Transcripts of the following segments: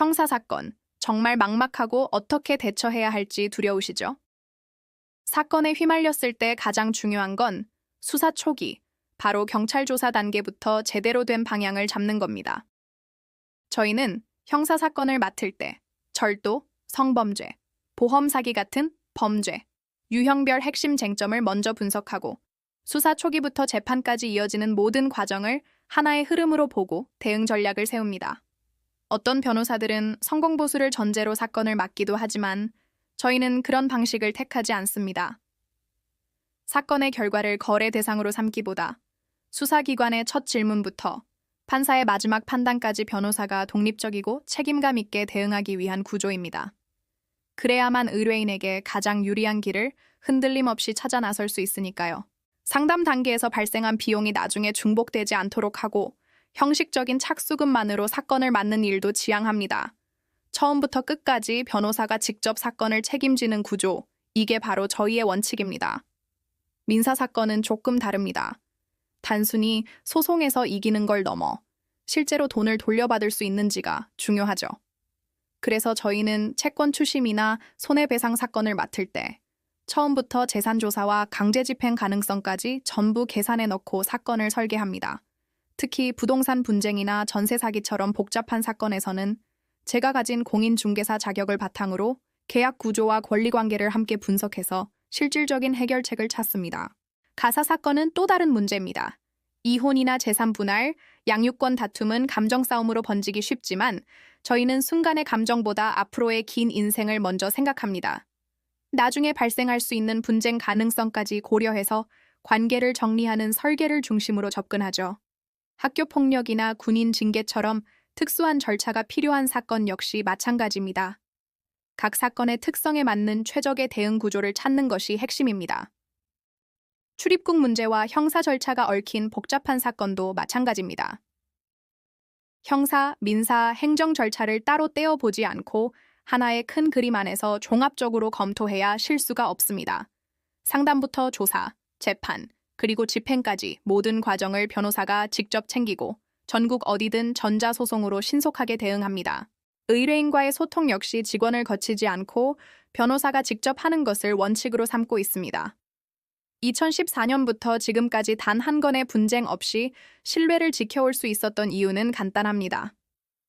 형사사건, 정말 막막하고 어떻게 대처해야 할지 두려우시죠? 사건에 휘말렸을 때 가장 중요한 건 수사 초기, 바로 경찰 조사 단계부터 제대로 된 방향을 잡는 겁니다. 저희는 형사사건을 맡을 때 절도, 성범죄, 보험 사기 같은 범죄, 유형별 핵심 쟁점을 먼저 분석하고 수사 초기부터 재판까지 이어지는 모든 과정을 하나의 흐름으로 보고 대응 전략을 세웁니다. 어떤 변호사들은 성공보수를 전제로 사건을 맡기도 하지만 저희는 그런 방식을 택하지 않습니다. 사건의 결과를 거래 대상으로 삼기보다 수사기관의 첫 질문부터 판사의 마지막 판단까지 변호사가 독립적이고 책임감 있게 대응하기 위한 구조입니다. 그래야만 의뢰인에게 가장 유리한 길을 흔들림 없이 찾아 나설 수 있으니까요. 상담 단계에서 발생한 비용이 나중에 중복되지 않도록 하고 형식적인 착수금만으로 사건을 맡는 일도 지향합니다. 처음부터 끝까지 변호사가 직접 사건을 책임지는 구조, 이게 바로 저희의 원칙입니다. 민사사건은 조금 다릅니다. 단순히 소송에서 이기는 걸 넘어 실제로 돈을 돌려받을 수 있는지가 중요하죠. 그래서 저희는 채권 추심이나 손해배상 사건을 맡을 때 처음부터 재산조사와 강제집행 가능성까지 전부 계산해 넣고 사건을 설계합니다. 특히 부동산 분쟁이나 전세 사기처럼 복잡한 사건에서는 제가 가진 공인중개사 자격을 바탕으로 계약 구조와 권리관계를 함께 분석해서 실질적인 해결책을 찾습니다. 가사 사건은 또 다른 문제입니다. 이혼이나 재산 분할, 양육권 다툼은 감정 싸움으로 번지기 쉽지만 저희는 순간의 감정보다 앞으로의 긴 인생을 먼저 생각합니다. 나중에 발생할 수 있는 분쟁 가능성까지 고려해서 관계를 정리하는 설계를 중심으로 접근하죠. 학교 폭력이나 군인 징계처럼 특수한 절차가 필요한 사건 역시 마찬가지입니다. 각 사건의 특성에 맞는 최적의 대응 구조를 찾는 것이 핵심입니다. 출입국 문제와 형사 절차가 얽힌 복잡한 사건도 마찬가지입니다. 형사, 민사, 행정 절차를 따로 떼어보지 않고 하나의 큰 그림 안에서 종합적으로 검토해야 실수가 없습니다. 상담부터 조사, 재판, 그리고 집행까지 모든 과정을 변호사가 직접 챙기고 전국 어디든 전자소송으로 신속하게 대응합니다. 의뢰인과의 소통 역시 직원을 거치지 않고 변호사가 직접 하는 것을 원칙으로 삼고 있습니다. 2014년부터 지금까지 단 한 건의 분쟁 없이 신뢰를 지켜올 수 있었던 이유는 간단합니다.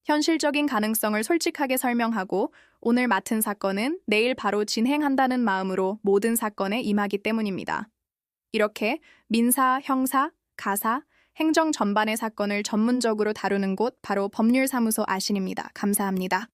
현실적인 가능성을 솔직하게 설명하고 오늘 맡은 사건은 내일 바로 진행한다는 마음으로 모든 사건에 임하기 때문입니다. 이렇게 민사, 형사, 가사, 행정 전반의 사건을 전문적으로 다루는 곳 바로 법률사무소 아신입니다. 감사합니다.